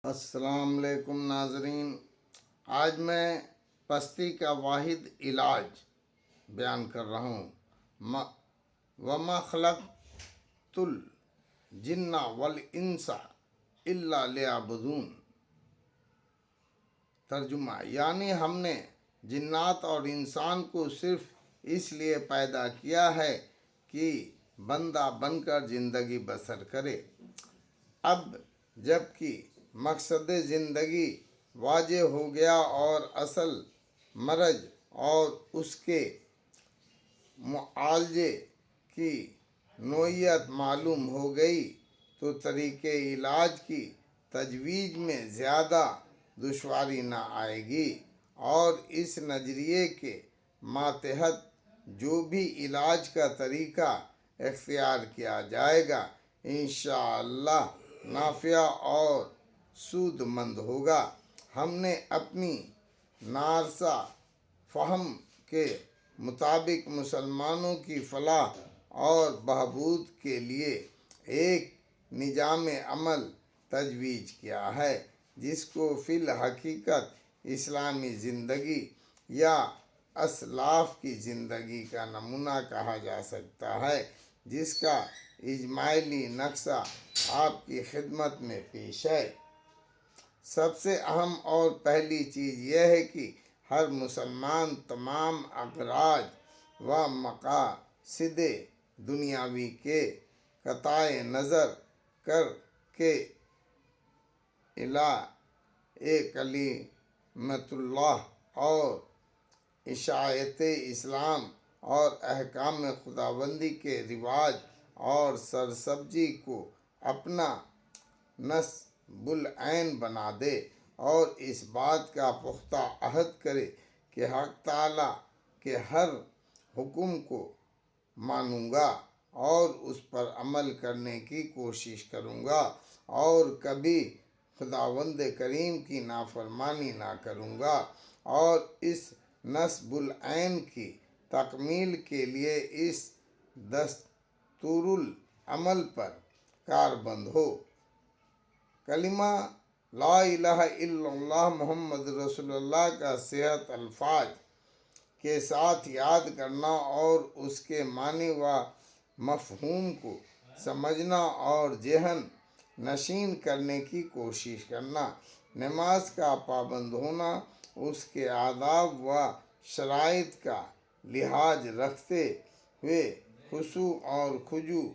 السلام علیکم ناظرین، آج میں پستی کا واحد علاج بیان کر رہا ہوں۔ وَمَا خَلَقْتُ الْجِنَّ وَالْإِنسَ إِلَّا لِيَعْبُدُونِ۔ ترجمہ یعنی ہم نے جنات اور انسان کو صرف اس لیے پیدا کیا ہے کہ بندہ بن کر زندگی بسر کرے۔ اب جب کہ مقصد زندگی واضح ہو گیا اور اصل مرض اور اس کے معالجے کی نوعیت معلوم ہو گئی تو طریقے علاج کی تجویز میں زیادہ دشواری نہ آئے گی، اور اس نظریے کے ماتحت جو بھی علاج کا طریقہ اختیار کیا جائے گا انشاءاللہ نافع اور سود مند ہوگا۔ ہم نے اپنی ناسا فہم کے مطابق مسلمانوں کی فلاح اور بہبود کے لیے ایک نظام عمل تجویز کیا ہے جس کو فی الحقیقت اسلامی زندگی یا اسلاف کی زندگی کا نمونہ کہا جا سکتا ہے، جس کا اجمالی نقشہ آپ کی خدمت میں پیش ہے۔ سب سے اہم اور پہلی چیز یہ ہے کہ ہر مسلمان تمام اغراض و مقاصد دنیاوی کے قطع نظر کر کے اعلیٰ کلمت اللہ اور اشاعت اسلام اور احکام خداوندی کے رواج اور سرسبزی کو اپنا نصب العین بنا دے، اور اس بات کا پختہ عہد کرے کہ حق تعالیٰ کے ہر حکم کو مانوں گا اور اس پر عمل کرنے کی کوشش کروں گا، اور کبھی خداوند کریم کی نافرمانی نہ کروں گا، اور اس نصب العین کی تکمیل کے لیے اس دستور العمل پر کاربند ہو۔ کلمہ لا الہ الا اللہ محمد رسول اللہ کا صحیح الفاظ کے ساتھ یاد کرنا اور اس کے معنی و مفہوم کو سمجھنا اور ذہن نشین کرنے کی کوشش کرنا، نماز کا پابند ہونا، اس کے آداب و شرائط کا لحاظ رکھتے ہوئے خشوع اور خضوع،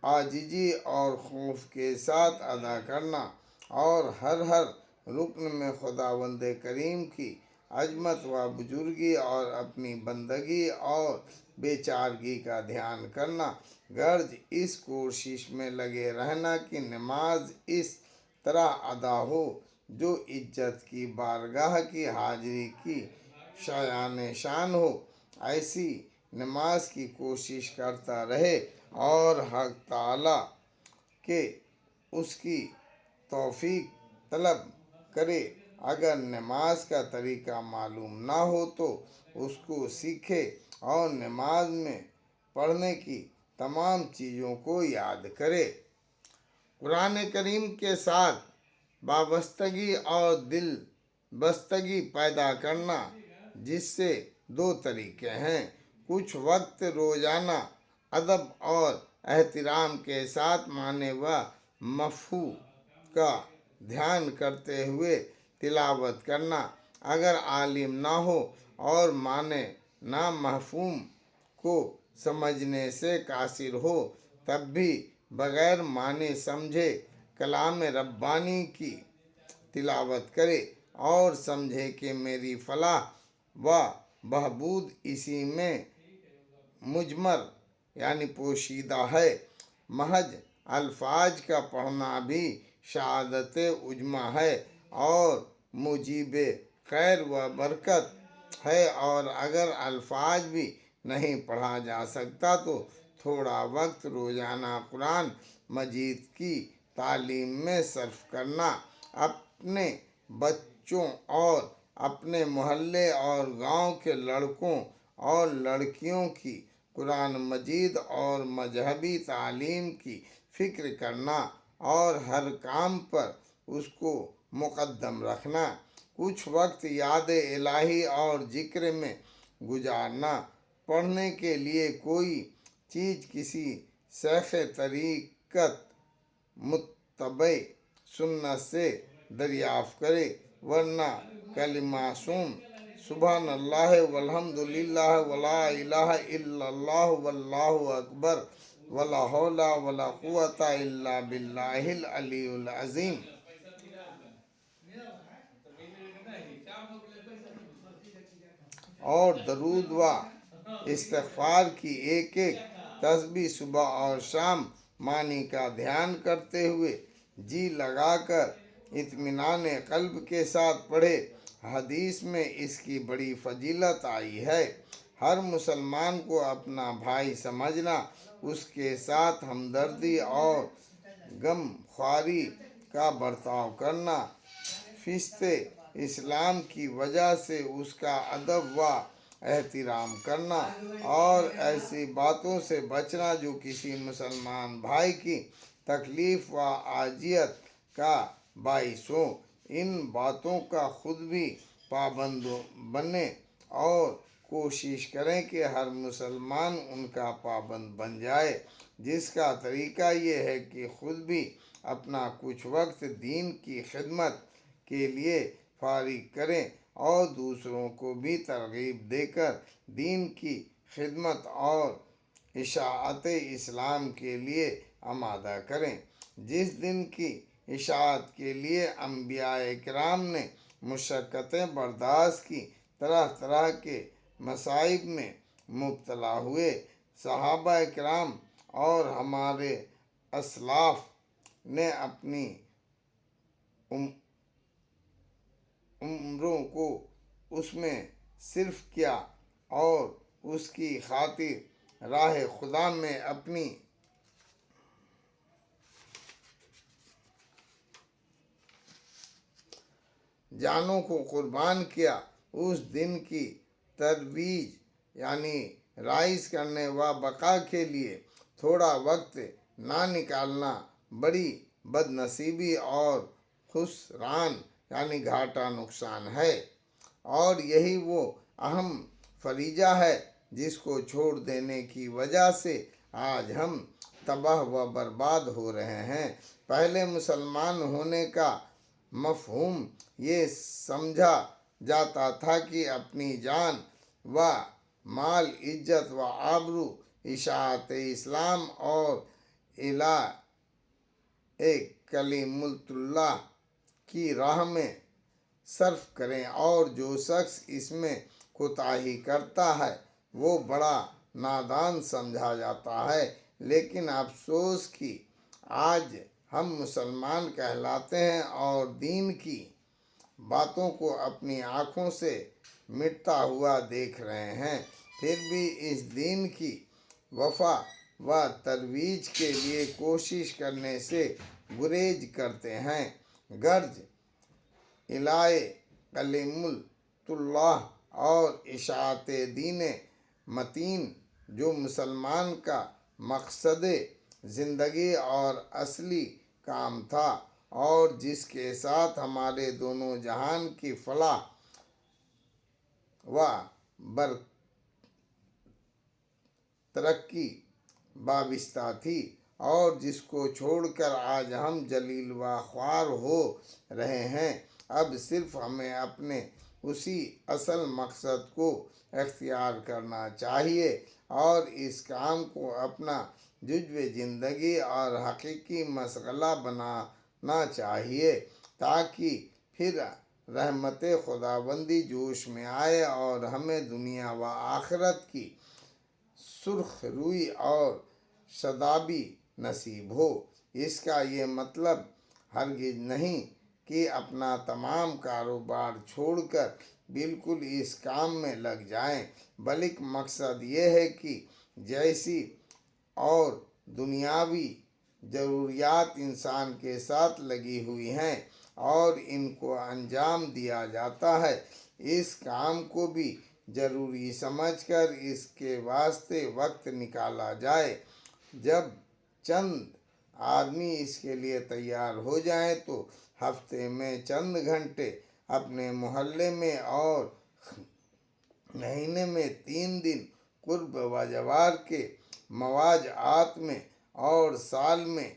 عاجزی اور خوف کے ساتھ ادا کرنا، اور ہر رکن میں خداوند کریم کی عظمت و بزرگی اور اپنی بندگی اور بے چارگی کا دھیان کرنا، غرض اس کوشش میں لگے رہنا کہ نماز اس طرح ادا ہو جو عزت کی بارگاہ کی حاضری کی شایان شان ہو۔ ایسی نماز کی کوشش کرتا رہے اور حق تعالیٰ کے اس کی توفیق طلب کرے۔ اگر نماز کا طریقہ معلوم نہ ہو تو اس کو سیکھے اور نماز میں پڑھنے کی تمام چیزوں کو یاد کرے۔ قرآن کریم کے ساتھ وابستگی اور دل بستگی پیدا کرنا، جس سے دو طریقے ہیں: کچھ وقت روزانہ ادب اور احترام کے ساتھ معنی و مفہوم کا دھیان کرتے ہوئے تلاوت کرنا، اگر عالم نہ ہو اور معنی نہ مفہوم کو سمجھنے سے قاصر ہو تب بھی بغیر معنی سمجھے کلام ربانی کی تلاوت کرے اور سمجھے کہ میری فلاح و بہبود اسی میں مجمر یعنی پوشیدہ ہے۔ محض الفاظ کا پڑھنا بھی سعادت عظمی ہے اور موجب خیر و برکت ہے، اور اگر الفاظ بھی نہیں پڑھا جا سکتا تو تھوڑا وقت روزانہ قرآن مجید کی تعلیم میں صرف کرنا، اپنے بچوں اور اپنے محلے اور گاؤں کے لڑکوں اور لڑکیوں کی قرآن مجید اور مذہبی تعلیم کی فکر کرنا، اور ہر کام پر اس کو مقدم رکھنا، کچھ وقت یاد الہی اور ذکر میں گزارنا، پڑھنے کے لیے کوئی چیز کسی شیخ طریقت متبع سنت سے دریافت کرے، ورنہ کلماسوم سبحان اللہ والحمد للہ ولا الہ الا اللہ واللہ اکبر ولا حول ولا قوت الا باللہ العلی العظیم اور درود و استغفار کی ایک ایک تسبیح صبح اور شام معنی کا دھیان کرتے ہوئے جی لگا کر اطمینان قلب کے ساتھ پڑھے۔ حدیث میں اس کی بڑی فضیلت آئی ہے۔ ہر مسلمان کو اپنا بھائی سمجھنا، اس کے ساتھ ہمدردی اور غم خواری کا برتاؤ کرنا، فسق اسلام کی وجہ سے اس کا ادب و احترام کرنا اور ایسی باتوں سے بچنا جو کسی مسلمان بھائی کی تکلیف و اذیت کا باعث ہو، ان باتوں کا خود بھی پابند بنے اور کوشش کریں کہ ہر مسلمان ان کا پابند بن جائے، جس کا طریقہ یہ ہے کہ خود بھی اپنا کچھ وقت دین کی خدمت کے لیے فارغ کریں اور دوسروں کو بھی ترغیب دے کر دین کی خدمت اور اشاعت اسلام کے لیے آمادہ کریں۔ جس دن کی اشاعت کے لیے انبیاء کرام نے مشقتیں برداشت کی، طرح طرح کے مصائب میں مبتلا ہوئے، صحابہ کرام اور ہمارے اسلاف نے اپنی عمروں کو اس میں صرف کیا اور اس کی خاطر راہ خدا میں اپنی جانوں کو قربان کیا۔ اس دن کی ترویج یعنی رائج کرنے و بقا کے لیے تھوڑا وقت نہ نکالنا بڑی بد نصیبی اور خسران یعنی گھاٹا نقصان ہے، اور یہی وہ اہم فریضہ ہے جس کو چھوڑ دینے کی وجہ سے آج ہم تباہ و برباد ہو رہے ہیں۔ پہلے مسلمان ہونے کا مفہوم یہ سمجھا جاتا تھا کہ اپنی جان و مال، عزت و آبرو اشاعت اسلام اور اعلیٰ کلمت اللہ کی راہ میں صرف کریں، اور جو شخص اس میں کوتاہی کرتا ہے وہ بڑا نادان سمجھا جاتا ہے۔ لیکن افسوس کہ آج ہم مسلمان کہلاتے ہیں اور دین کی باتوں کو اپنی آنکھوں سے مٹتا ہوا دیکھ رہے ہیں، پھر بھی اس دین کی وفا و ترویج کے لیے کوشش کرنے سے گریز کرتے ہیں۔ غرض اعلیٰ کلمت اللہ اور اشاعت دین متین جو مسلمان کا مقصد زندگی اور اصلی کام تھا، اور جس کے ساتھ ہمارے دونوں جہان کی فلاح و ترقی وابستہ تھی، اور جس کو چھوڑ کر آج ہم ذلیل و خوار ہو رہے ہیں، اب صرف ہمیں اپنے اسی اصل مقصد کو اختیار کرنا چاہیے اور اس کام کو اپنا جزو زندگی اور حقیقی مشغلہ بنانا چاہیے، تاکہ پھر رحمت خداوندی جوش میں آئے اور ہمیں دنیا و آخرت کی سرخ روئی اور شادابی نصیب ہو۔ اس کا یہ مطلب ہرگز نہیں کہ اپنا تمام کاروبار چھوڑ کر بالکل اس کام میں لگ جائیں، بلکہ مقصد یہ ہے کہ جیسی اور دنیاوی ضروریات انسان کے ساتھ لگی ہوئی ہیں اور ان کو انجام دیا جاتا ہے، اس کام کو بھی ضروری سمجھ کر اس کے واسطے وقت نکالا جائے۔ جب چند آدمی اس کے لیے تیار ہو جائیں تو ہفتے میں چند گھنٹے اپنے محلے میں اور مہینے میں 3 دن قرب و جوار کے مواضعات میں اور سال میں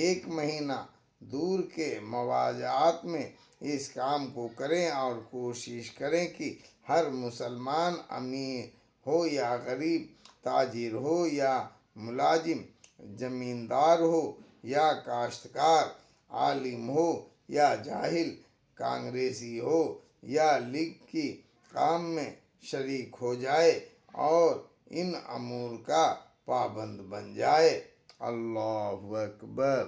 1 مہینہ دور کے مواضعات میں اس کام کو کریں، اور کوشش کریں کہ ہر مسلمان امیر ہو یا غریب، تاجر ہو یا ملازم، زمیندار ہو یا کاشتکار، عالم ہو یا جاہل، کانگریسی ہو یا لیگ کی کام میں شریک ہو جائے اور ان امور کا پابند بن جائے۔ اللہ اکبر۔